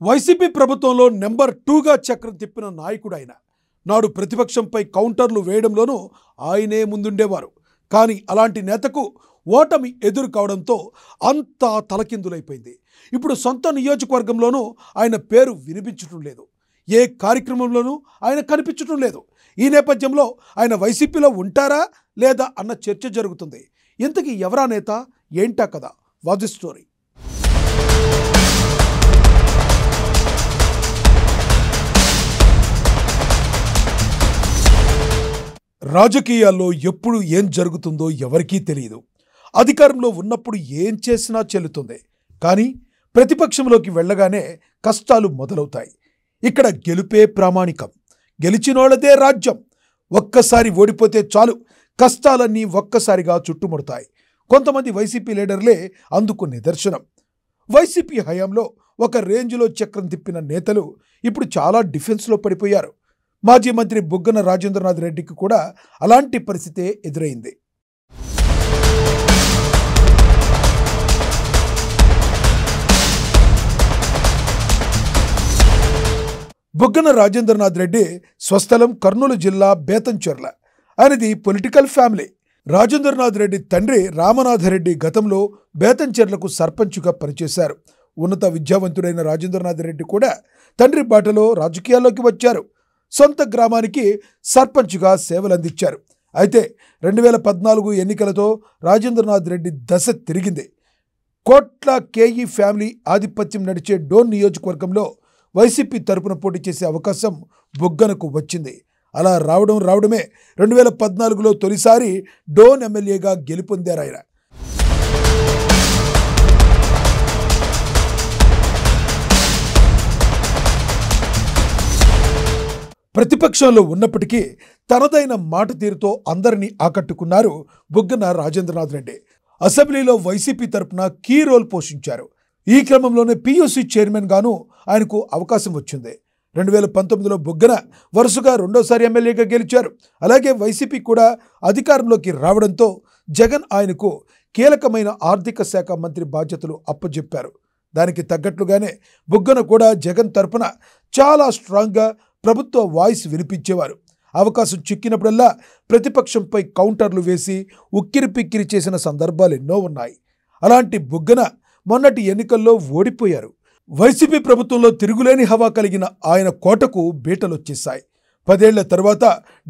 YCP ప్రభుత్వంలో number 2గా చక్రం తిప్పిన నాయకుడు ఆయన. నాడు ప్రతిపక్షంపై కౌంటర్లు వేయడంలోనూ ఆయనే ముందుండేవారు. కానీ అలాంటి నేతకు ఓటమి ఎదురు కావడంతో అంతా తలకిందులైపోయింది. ఇప్పుడు సొంత నియోజకవర్గంలోనూ ఆయన పేరు వినిపించడం లేదు. ఏ కార్యక్రమంలోనూ ఆయన కనిపించడం లేదు. ఈ నేపథ్యంలో ఆయన వైసీపీలో ఉంటారా లేదా అన్న చర్చ జరుగుతుంది. ఇంతకీ ఎవరా నేత, ఏంటా కదా? Watch the story. రాజకీయాల్లో ఎప్పుడు ఏం జరుగుతుందో ఎవరికీ తెలియదు. అధికారంలో ఉన్నప్పుడు ఏం చేసినా చెల్లుతుంది. కానీ ప్రతిపక్షంలోకి వెళ్ళగానే కష్టాలు మొదలవుతాయి. ఇక్కడ గెలుపే ప్రామాణికం, గెలిచినోళ్ళదే రాజ్యం. ఒక్కసారి ఓడిపోతే చాలు, కష్టాలన్నీ ఒక్కసారిగా చుట్టుముడతాయి. కొంతమంది వైసీపీ లీడర్లే అందుకు నిదర్శనం. వైసీపీ హయాంలో ఒక రేంజ్లో చక్రం తిప్పిన నేతలు ఇప్పుడు చాలా డిఫెన్స్లో పడిపోయారు. మాజీ మంత్రి బుగ్గన రాజేంద్రనాథ్ రెడ్డికి కూడా అలాంటి పరిస్థితే ఎదురైంది. బుగ్గన రాజేంద్రనాథ్ రెడ్డి స్వస్థలం కర్నూలు జిల్లా బేతంచెర్ల. ఆయనది పొలిటికల్ ఫ్యామిలీ. రాజేంద్రనాథ్ రెడ్డి తండ్రి రామనాథరెడ్డి గతంలో బేతంచెర్లకు సర్పంచ్గా పనిచేశారు. ఉన్నత విద్యావంతుడైన రాజేంద్రనాథ్ రెడ్డి కూడా తండ్రి బాటలో రాజకీయాల్లోకి వచ్చారు. సొంత గ్రామానికి సర్పంచ్గా సేవలందించారు. అయితే 2014 ఎన్నికలతో రాజేంద్రనాథ్ రెడ్డి దశ తిరిగింది. కోట్ల కేఈ ఫ్యామిలీ ఆధిపత్యం నడిచే డోన్ నియోజకవర్గంలో వైసీపీ తరపున పోటీ చేసే అవకాశం బుగ్గనకు వచ్చింది. అలా రావడమే 2014లో తొలిసారి డోన్ ఎమ్మెల్యేగా గెలుపొందారు ఆయన. ప్రతిపక్షంలో ఉన్నప్పటికీ తనదైన మాట తీరుతో అందరినీ ఆకట్టుకున్నారు బుగ్గన రాజేంద్రనాథ్ రెడ్డి. అసెంబ్లీలో వైసీపీ తరపున కీ రోల్ పోషించారు. ఈ క్రమంలోనే పీయూసీ చైర్మన్ గాను ఆయనకు అవకాశం వచ్చింది. 2019లో బుగ్గన వరుసగా రెండోసారి ఎమ్మెల్యేగా గెలిచారు. అలాగే వైసీపీ కూడా అధికారంలోకి రావడంతో జగన్ ఆయనకు కీలకమైన ఆర్థిక శాఖ మంత్రి బాధ్యతలు అప్పజెప్పారు. దానికి తగ్గట్లుగానే బుగ్గన కూడా జగన్ తరపున చాలా స్ట్రాంగ్గా ప్రభుత్వ వాయిస్ వినిపించేవారు. అవకాశం చిక్కినప్పుడల్లా ప్రతిపక్షంపై కౌంటర్లు వేసి ఉక్కిరి పిక్కిరి చేసిన సందర్భాలు ఎన్నో ఉన్నాయి. అలాంటి బుగ్గన మొన్నటి ఎన్నికల్లో ఓడిపోయారు. వైసీపీ ప్రభుత్వంలో తిరుగులేని హవా కలిగిన ఆయన కోటకు బీటలొచ్చేశాయి. 10 ఏళ్ల తర్వాత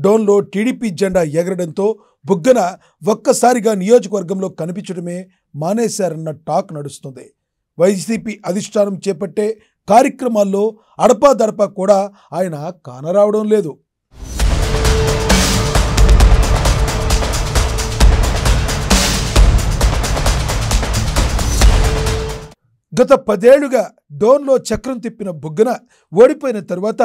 డోన్లో టీడీపీ జెండా ఎగరడంతో బుగ్గన ఒక్కసారిగా నియోజకవర్గంలో కనిపించడమే మానేశారన్న టాక్ నడుస్తుంది. వైసీపీ అధిష్టానం చేపట్టే కార్యక్రమాల్లో అడపాదడపా కూడా ఆయన కానరావడం లేదు. గత 10 ఏళ్లుగా డోన్లో చక్రం తిప్పిన బుగ్గన ఓడిపోయిన తర్వాత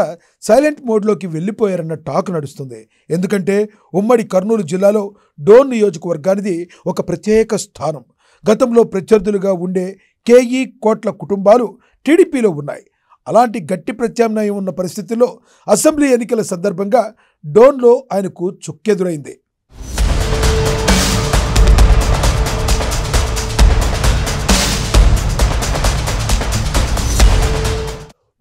సైలెంట్ మోడ్లోకి వెళ్ళిపోయారన్న టాక్ నడుస్తుంది. ఎందుకంటే ఉమ్మడి కర్నూలు జిల్లాలో డోన్ నియోజకవర్గానిది ఒక ప్రత్యేక స్థానం. గతంలో ప్రత్యర్థులుగా ఉండే కేఈ కోట్ల కుటుంబాలు టీడీపీలో ఉన్నాయి. అలాంటి గట్టి ప్రత్యామ్నాయం ఉన్న పరిస్థితుల్లో అసెంబ్లీ ఎన్నికల సందర్భంగా డోన్లో ఆయనకు చుక్కెదురైంది.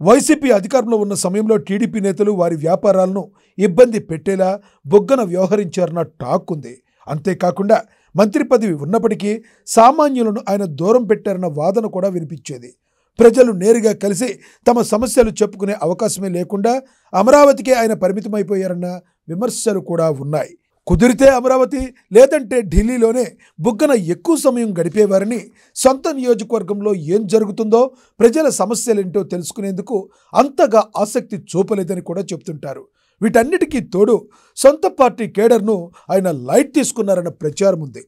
వైసీపీ అధికారంలో ఉన్న సమయంలో టీడీపీ నేతలు వారి వ్యాపారాలను ఇబ్బంది పెట్టేలా బుగ్గన వ్యవహరించారన్న టాక్ ఉంది. అంతేకాకుండా మంత్రి పదవి ఉన్నప్పటికీ సామాన్యులను ఆయన దూరం పెట్టారన్న వాదన కూడా వినిపించేది. ప్రజలు నేరుగా కలిసి తమ సమస్యలు చెప్పుకునే అవకాశమే లేకుండా అమరావతికే ఆయన పరిమితమైపోయారన్న విమర్శలు కూడా ఉన్నాయి. కుదిరితే అమరావతి, లేదంటే ఢిల్లీలోనే బుగ్గన ఎక్కువ సమయం గడిపేవారని, సొంత నియోజకవర్గంలో ఏం జరుగుతుందో, ప్రజల సమస్యలేంటో తెలుసుకునేందుకు అంతగా ఆసక్తి చూపలేదని కూడా చెప్తుంటారు. వీటన్నిటికీ తోడు సొంత పార్టీ కేడర్ను ఆయన లైట్ తీసుకున్నారన్న ప్రచారం ఉంది.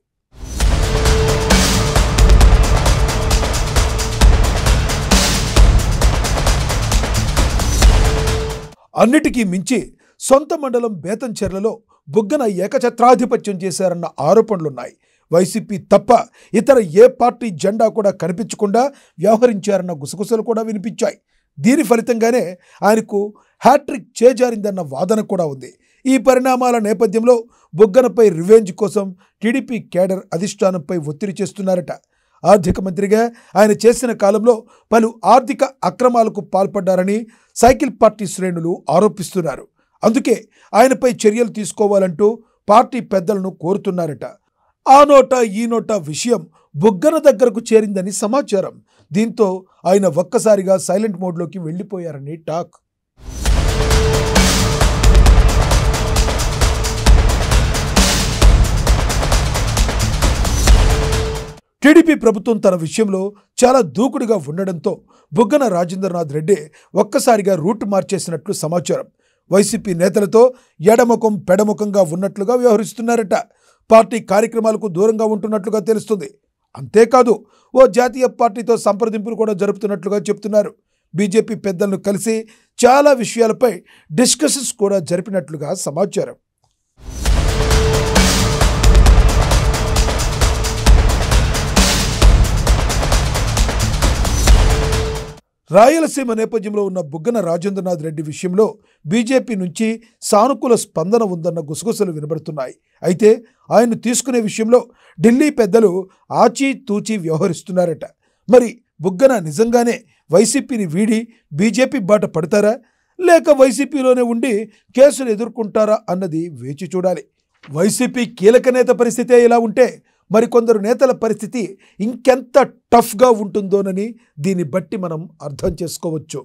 అన్నిటికీ మించి సొంత మండలం బేతంచెర్లలో బుగ్గన ఏకఛత్రాధిపత్యం చేశారన్న ఆరోపణలున్నాయి. వైసీపీ తప్ప ఇతర ఏ పార్టీ జెండా కూడా కనిపించకుండా వ్యవహరించారన్న గుసగుసలు కూడా వినిపించాయి. దీని ఫలితంగానే ఆయనకు హ్యాట్రిక్ చేజారిందన్న వాదన కూడా ఉంది. ఈ పరిణామాల నేపథ్యంలో బుగ్గనపై రివెంజ్ కోసం టీడీపీ కేడర్ అధిష్టానంపై ఒత్తిడి చేస్తున్నారట. ఆర్థిక మంత్రిగా ఆయన చేసిన కాలంలో పలు ఆర్థిక అక్రమాలకు పాల్పడ్డారని సైకిల్ పార్టీ శ్రేణులు ఆరోపిస్తున్నారు. అందుకే ఆయనపై చర్యలు తీసుకోవాలంటూ పార్టీ పెద్దలను కోరుతున్నారట. ఆ నోటా ఈ నోటా విషయం బుగ్గన దగ్గరకు చేరిందని సమాచారం. దీంతో ఆయన ఒక్కసారిగా సైలెంట్ మోడ్లోకి వెళ్ళిపోయారని టాక్. టీడీపీ ప్రభుత్వం తన విషయంలో చాలా దూకుడుగా ఉండడంతో బుగ్గన రాజేంద్రనాథ్ రెడ్డి ఒక్కసారిగా రూట్ మార్చేసినట్లు సమాచారం. వైసీపీ నేతలతో ఎడముఖం పెడముఖంగా ఉన్నట్లుగా వ్యవహరిస్తున్నారట. పార్టీ కార్యక్రమాలకు దూరంగా ఉంటున్నట్లుగా తెలుస్తుంది. అంతేకాదు ఓ జాతీయ పార్టీతో సంప్రదింపులు కూడా జరుపుతున్నట్లుగా చెప్తున్నారు. బీజేపీ పెద్దలను కలిసి చాలా విషయాలపై డిస్కషన్స్ కూడా జరిపినట్లుగా సమాచారం. రాయలసీమ నేపథ్యంలో ఉన్న బుగ్గన రాజేంద్రనాథ్ రెడ్డి విషయంలో బీజేపీ నుంచి సానుకూల స్పందన ఉందన్న గుసగుసలు వినబడుతున్నాయి. అయితే ఆయన తీసుకునే విషయంలో ఢిల్లీ పెద్దలు ఆచితూచి వ్యవహరిస్తున్నారట. మరి బుగ్గన నిజంగానే వైసీపీని వీడి బీజేపీ బాట పడతారా, లేక వైసీపీలోనే ఉండి కేసులు ఎదుర్కొంటారా అన్నది వేచి చూడాలి. వైసీపీ కీలక నేత పరిస్థితే ఇలా ఉంటే మరికొందరు నేతల పరిస్థితి ఇంకెంత టఫ్గా ఉంటుందోనని దీన్ని బట్టి మనం అర్థం చేసుకోవచ్చు.